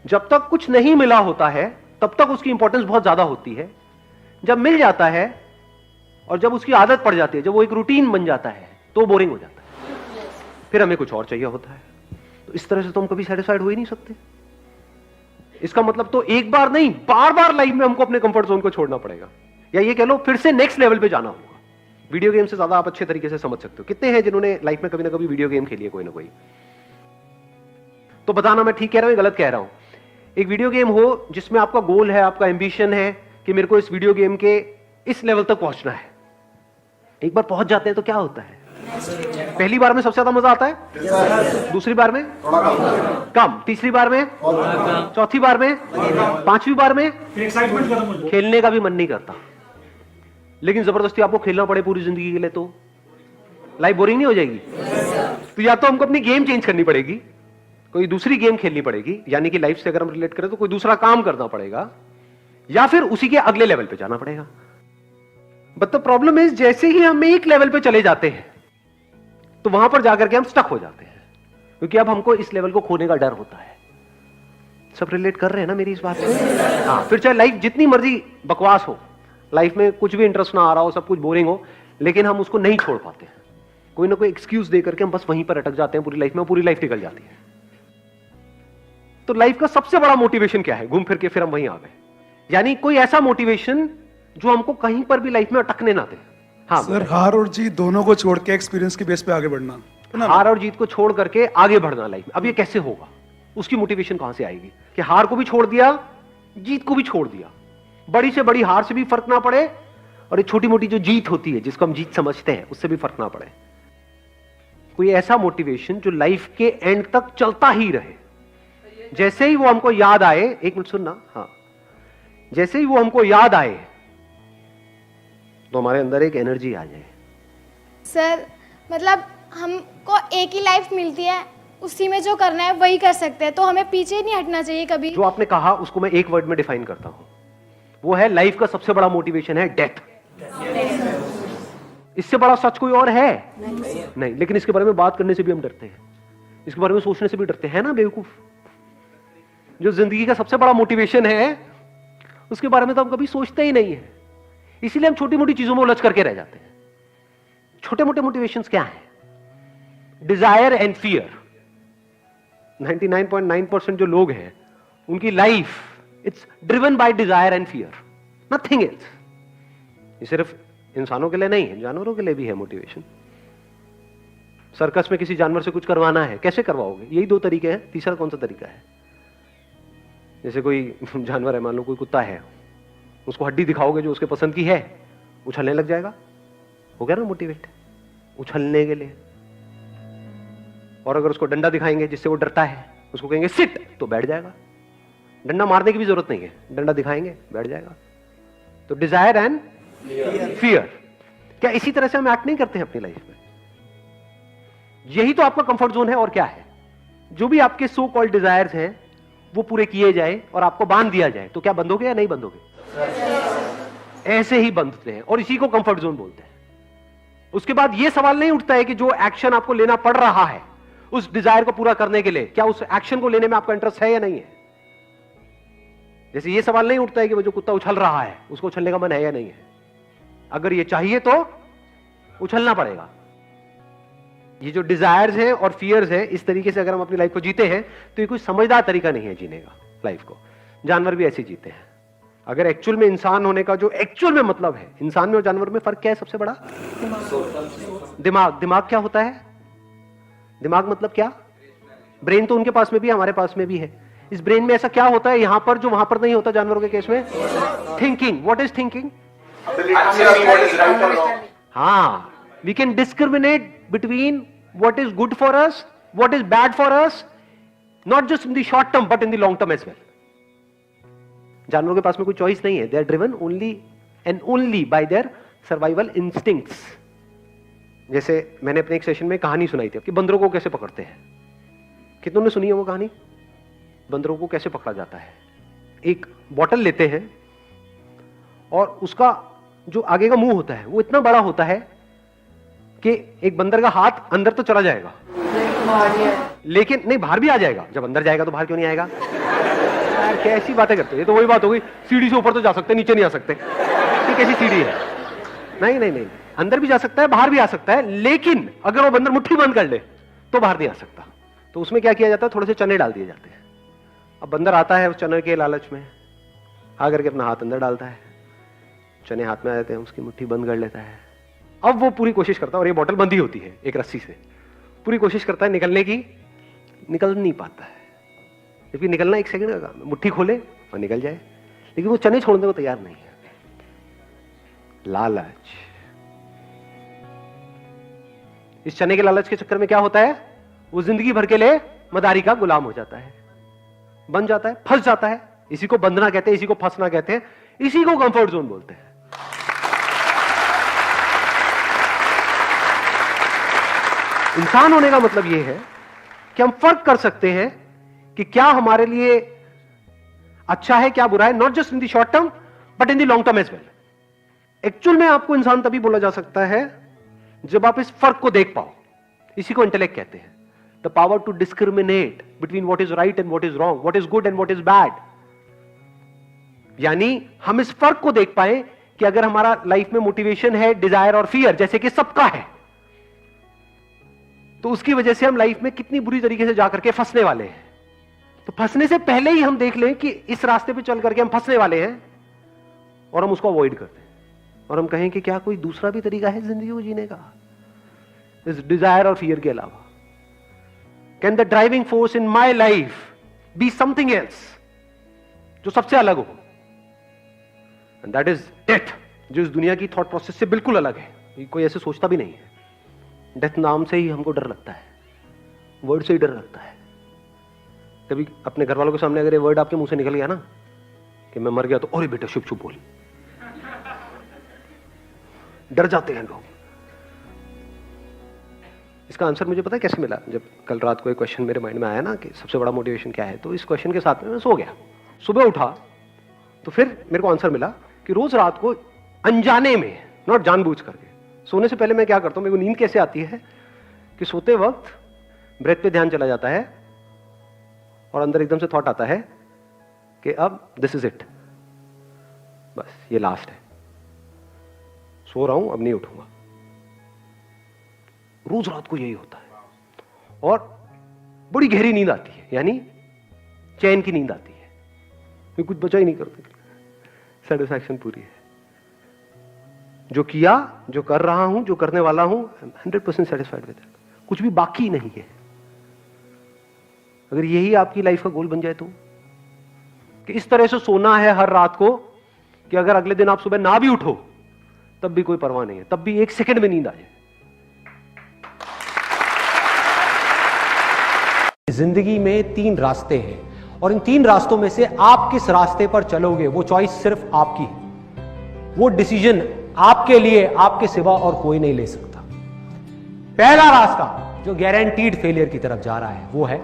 जब तक कुछ नहीं मिला होता है तब तक उसकी इंपॉर्टेंस बहुत ज्यादा होती है। जब मिल जाता है और जब उसकी आदत पड़ जाती है, जब वो एक रूटीन बन जाता है, तो बोरिंग हो जाता है, फिर हमें कुछ और चाहिए होता है। तो इस तरह से तो हम कभी सेटिस्फाइड हो ही नहीं सकते। इसका मतलब तो एक बार नहीं, बार बार लाइफ में हमको अपने कंफर्ट जोन को छोड़ना पड़ेगा, या ये कह लो फिर से नेक्स्ट लेवल पे जाना होगा। वीडियो गेम से ज्यादा आप अच्छे तरीके से समझ सकते हो। कितने हैं जिन्होंने लाइफ में कभी ना कभी वीडियो गेम खेली है, कोई ना कोई? तो बताना मैं ठीक कह रहा हूं, गलत कह रहा हूं। एक वीडियो गेम हो जिसमें आपका गोल है, आपका एम्बिशन है कि मेरे को इस वीडियो गेम के इस लेवल तक पहुंचना है। एक बार पहुंच जाते हैं तो क्या होता है? पहली बार में सबसे ज्यादा मजा आता है, दूसरी बार में कम, तीसरी बार में, चौथी बार में, पांचवी बार में खेलने का भी मन नहीं करता। लेकिन जबरदस्ती आपको खेलना पड़े पूरी जिंदगी के लिए तो लाइफ बोरिंग नहीं हो जाएगी? तो या तो हमको अपनी गेम चेंज करनी पड़ेगी, कोई दूसरी गेम खेलनी पड़ेगी, यानी कि लाइफ से अगर हम रिलेट करें तो कोई दूसरा काम करना पड़ेगा, या फिर उसी के अगले लेवल पे जाना पड़ेगा। बट द प्रॉब्लम इज, जैसे ही हम एक लेवल पे चले जाते हैं तो वहां पर जाकर के हम स्टक हो जाते हैं, क्योंकि अब हमको इस लेवल को खोने का डर होता है। सब रिलेट कर रहे हैं ना मेरी इस बात से? हाँ, फिर चाहे लाइफ जितनी मर्जी बकवास हो, लाइफ में कुछ भी इंटरेस्ट ना आ रहा हो, सब कुछ बोरिंग हो, लेकिन हम उसको नहीं छोड़ पाते हैं। कोई ना कोई एक्सक्यूज दे करके हम बस वहीं पर अटक जाते हैं पूरी लाइफ में, पूरी लाइफ निकल जाती है। तो लाइफ का सबसे बड़ा मोटिवेशन क्या है? घूम फिर के फिर हम वहीं आ गए, यानी कोई ऐसा मोटिवेशन जो हमको कहीं पर भी लाइफ में अटकने ना दे। हाँ सर, हार और जीत दोनों को छोड़ के एक्सपीरियंस की बेस पे आगे बढ़ना। हार और जीत को छोड़ करके आगे बढ़ना लाइफ में। अब ये कैसे होगा? उसकी मोटिवेशन कहां से आएगी कि हार को भी छोड़ दिया, जीत को भी छोड़ दिया, बड़ी से बड़ी हार से भी फर्क ना पड़े, और एक छोटी मोटी जो जीत होती है जिसको हम जीत समझते हैं उससे भी फर्क ना पड़े। कोई ऐसा मोटिवेशन जो लाइफ के एंड तक चलता ही रहे। जैसे ही वो हमको याद आए, एक मिनट सुनना, हाँ, जैसे ही वो हमको याद आए तो हमारे अंदर एक एनर्जी आ जाए। सर मतलब हमको एक ही लाइफ मिलती है, उसी में जो करना है वही कर सकते हैं, तो हमें पीछे नहीं हटना चाहिए कभी। जो आपने कहा उसको मैं एक वर्ड में डिफाइन करता हूं, वो है लाइफ का सबसे बड़ा मोटिवेशन है डेथ। इससे बड़ा सच कोई और है? नहीं। लेकिन इसके बारे में बात करने से भी हम डरते हैं, इसके बारे में सोचने से भी डरते हैं ना बेवकूफ। जो जिंदगी का सबसे बड़ा मोटिवेशन है उसके बारे में तो हम कभी सोचते ही नहीं है, इसीलिए हम छोटी मोटी चीजों में उलझ करके रह जाते हैं। छोटे मोटे मोटिवेशंस क्या हैं? Desire and fear. 99.9% जो लोग हैं उनकी life it's driven by desire and fear, nothing else. ये सिर्फ इंसानों के लिए नहीं है, जानवरों के लिए भी है मोटिवेशन। सर्कस में किसी जानवर से कुछ करवाना है, कैसे करवाओगे? यही दो तरीके हैं, तीसरा कौन सा तरीका है? जैसे कोई जानवर है, मान लो कोई कुत्ता है, उसको हड्डी दिखाओगे जो उसके पसंद की है, उछलने लग जाएगा, हो गया ना मोटिवेट उछलने के लिए। और अगर उसको डंडा दिखाएंगे जिससे वो डरता है, उसको कहेंगे सिट, तो बैठ जाएगा। डंडा मारने की भी जरूरत नहीं है, डंडा दिखाएंगे बैठ जाएगा। तो डिजायर एंड फियर, क्या इसी तरह से हम एक्ट नहीं करते हैं अपनी लाइफ में? यही तो आपका कंफर्ट जोन है। और क्या है? जो भी आपके सो कॉल्ड डिजायर्स हैं वो पूरे किए जाए और आपको बांध दिया जाए, तो क्या बंधोगे या नहीं बंधोगे? ऐसे ही बंधते हैं, और इसी को कंफर्ट जोन बोलते हैं। उसके बाद यह सवाल नहीं उठता है कि जो एक्शन आपको लेना पड़ रहा है उस डिजायर को पूरा करने के लिए, क्या उस एक्शन को लेने में आपका इंटरेस्ट है या नहीं है? जैसे यह सवाल नहीं उठता है कि वो जो कुत्ता उछल रहा है उसको उछलने का मन है या नहीं है। अगर ये चाहिए तो उछलना पड़ेगा। ये जो डिजायर्स हैं और फियर्स हैं, इस तरीके से अगर हम अपनी लाइफ को जीते हैं तो ये कोई समझदार तरीका नहीं है जीने का लाइफ को। जानवर भी ऐसे जीते हैं। अगर एक्चुअल में इंसान होने का जो एक्चुअल में मतलब है, इंसान में और जानवर में फर्क क्या है सबसे बड़ा? दिमाग। दिमाग क्या होता है? दिमाग मतलब क्या? ब्रेन तो उनके पास में भी है, हमारे पास में भी है। इस ब्रेन में ऐसा क्या होता है यहां पर जो वहां पर नहीं होता जानवरों के केस में? थिंकिंग। What is thinking? हाँ, we can discriminate between what is good for us, what is bad for us, not just in the short term but in the long term as well. जानवरों के पास में कोई choice नहीं है, they are driven only and only by their survival instincts. जैसे मैंने अपने एक सेशन में कहानी सुनाई थी कि बंदरों को कैसे पकड़ते हैं। कितनों ने सुनी है वो कहानी? बंदरों को कैसे पकड़ा जाता है? एक बॉटल लेते हैं और उसका जो आगे का मुंह होता है वो इतना बड़ा होता है कि एक बंदर का हाथ अंदर तो चला जाएगा, लेकिन नहीं, बाहर भी आ जाएगा। जब अंदर जाएगा तो बाहर क्यों नहीं आएगा? यार कैसी बातें करते हो, ये तो वही बात हो गई, सीढ़ी से ऊपर तो जा सकते, नीचे नहीं आ सकते। ये कैसी सीढ़ी है? नहीं नहीं नहीं, अंदर भी जा सकता है, बाहर भी आ सकता है, लेकिन अगर वो बंदर मुट्ठी बंद कर ले तो बाहर नहीं आ सकता। तो उसमें क्या किया जाता है, थोड़े से चने डाल दिए जाते हैं। अब बंदर आता है उस चने के लालच में, आकर के अपना हाथ अंदर डालता है, चने हाथ में आ जाते हैं, उसकी मुट्ठी बंद कर लेता है। अब वो पूरी कोशिश करता है, और ये बोतल बंदी होती है एक रस्सी से, पूरी कोशिश करता है निकलने की, निकल नहीं पाता है। जबकि निकलना 1 सेकंड का काम है, मुट्ठी खोले और निकल जाए, लेकिन वो चने छोड़ने को तैयार नहीं है। लालच। इस चने के लालच के चक्कर में क्या होता है, वो जिंदगी भर के लिए मदारी का गुलाम हो जाता है, बन जाता है, फंस जाता है। इसी को बंधना कहते हैं, इसी को फंसना कहते हैं, इसी को कंफर्ट जोन बोलते हैं। इंसान होने का मतलब यह है कि हम फर्क कर सकते हैं कि क्या हमारे लिए अच्छा है, क्या बुरा है, not just in the short term but in the long term as well. Actual में आपको इंसान तभी बोला जा सकता है जब आप इस फर्क को देख पाओ। इसी को इंटेलेक्ट कहते हैं, the power to discriminate between what is right and what is wrong, what is good and what is bad. यानी हम इस फर्क को देख पाए कि अगर हमारा लाइफ में मोटिवेशन है, डिजायर और फियर, जैसे कि सबका है, तो उसकी वजह से हम लाइफ में कितनी बुरी तरीके से जाकर के फंसने वाले हैं। तो फंसने से पहले ही हम देख लें कि इस रास्ते पे चल करके हम फंसने वाले हैं, और हम उसको अवॉइड करते हैं, और हम कहें कि क्या कोई दूसरा भी तरीका है जिंदगी को जीने का, इस डिजायर और फियर के अलावा। Can the driving force in my life be something else, जो सबसे अलग हो, एंड दैट इज डेथ, जो इस दुनिया की थॉट प्रोसेस से बिल्कुल अलग है। कोई ऐसे सोचता भी नहीं है। डेथ नाम से ही हमको डर लगता है, वर्ड से ही डर लगता है। कभी अपने घर वालों के सामने अगर ये वर्ड आपके मुंह से निकल गया ना कि मैं मर गया, तो अरे बेटा शुभ शुभ बोल, डर जाते हैं लोग। इसका आंसर मुझे पता है कैसे मिला। जब कल रात को एक क्वेश्चन मेरे माइंड में आया ना कि सबसे बड़ा मोटिवेशन क्या है, तो इस क्वेश्चन के साथ में मैं सो गया। सुबह उठा तो फिर मेरे को आंसर मिला कि रोज रात को अनजाने में, नॉट जानबूझ करके, सोने से पहले मैं क्या करता हूं, मेरे को नींद कैसे आती है कि सोते वक्त ब्रेथ पे ध्यान चला जाता है और अंदर एकदम से थॉट आता है कि अब दिस इज इट, बस ये लास्ट है, सो रहा हूं, अब नहीं उठूंगा। रोज रात को यही होता है, और बड़ी गहरी नींद आती है, यानी चैन की नींद आती है, मैं कुछ बचा ही नहीं करती, सेटिस्फैक्शन पूरी है। जो किया, जो कर रहा हूं, जो करने वाला हूं, 100% सेटिस्फाइड विद इट, कुछ भी बाकी नहीं है। अगर यही आपकी लाइफ का गोल बन जाए तो, कि इस तरह से सोना है हर रात को कि अगर अगले दिन आप सुबह ना भी उठो तब भी कोई परवाह नहीं है, तब भी 1 सेकंड में नींद आ जाए। जिंदगी में 3 रास्ते हैं, और इन 3 रास्तों में से आप किस रास्ते पर चलोगे वो चॉइस सिर्फ आपकी है। वो डिसीजन आपके लिए आपके सिवा और कोई नहीं ले सकता। पहला रास्ता जो गारंटीड फेलियर की तरफ जा रहा है वो है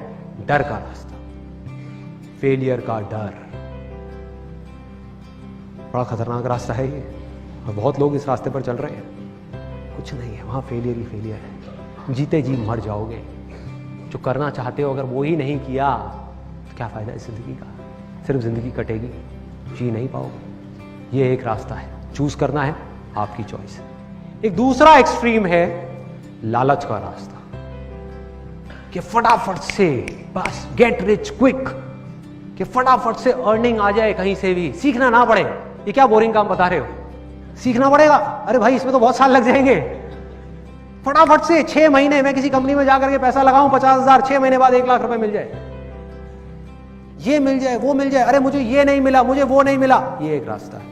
डर का रास्ता, फेलियर का डर। बड़ा खतरनाक रास्ता है ये, और बहुत लोग इस रास्ते पर चल रहे हैं। कुछ नहीं है वहां, फेलियर ही फेलियर है, जीते जी मर जाओगे। जो करना चाहते हो अगर वो ही नहीं किया तो क्या फायदा इस जिंदगी का, सिर्फ जिंदगी कटेगी, जी नहीं पाओगे। ये एक रास्ता है, चूज करना है, आपकी चॉइस है। एक दूसरा एक्सट्रीम है लालच का रास्ता, कि फटाफट से बस गेट रिच क्विक, कि फटाफट से अर्निंग आ जाए कहीं से भी, सीखना ना पड़े। ये क्या बोरिंग काम बता रहे हो, सीखना पड़ेगा? अरे भाई इसमें तो बहुत साल लग जाएंगे। फटाफट से 6 महीने में किसी कंपनी में जाकर के पैसा लगाऊं 50,000, 6 महीने बाद 1 लाख रुपए मिल जाए, ये मिल जाए, वो मिल जाए, अरे मुझे ये नहीं मिला, मुझे वो नहीं मिला। ये एक रास्ता है,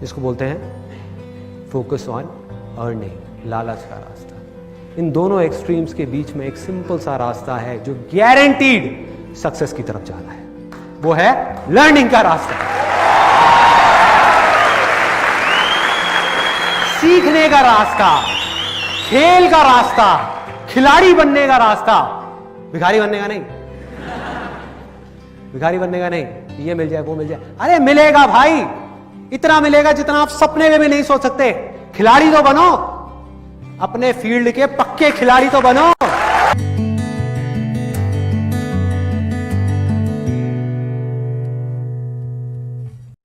इसको बोलते हैं फोकस ऑन अर्निंग, लालच का रास्ता। इन दोनों एक्सट्रीम्स के बीच में एक सिंपल सा रास्ता है जो गारंटीड सक्सेस की तरफ जा रहा है, वो है लर्निंग का रास्ता, सीखने का रास्ता, खेल का रास्ता, खिलाड़ी बनने का रास्ता। भिखारी बनने का नहीं, भिखारी बनने का नहीं, ये मिल जाए वो मिल जाए, अरे मिलेगा भाई, इतना मिलेगा जितना आप सपने में भी नहीं सोच सकते। खिलाड़ी तो बनो, अपने फील्ड के पक्के खिलाड़ी तो बनो।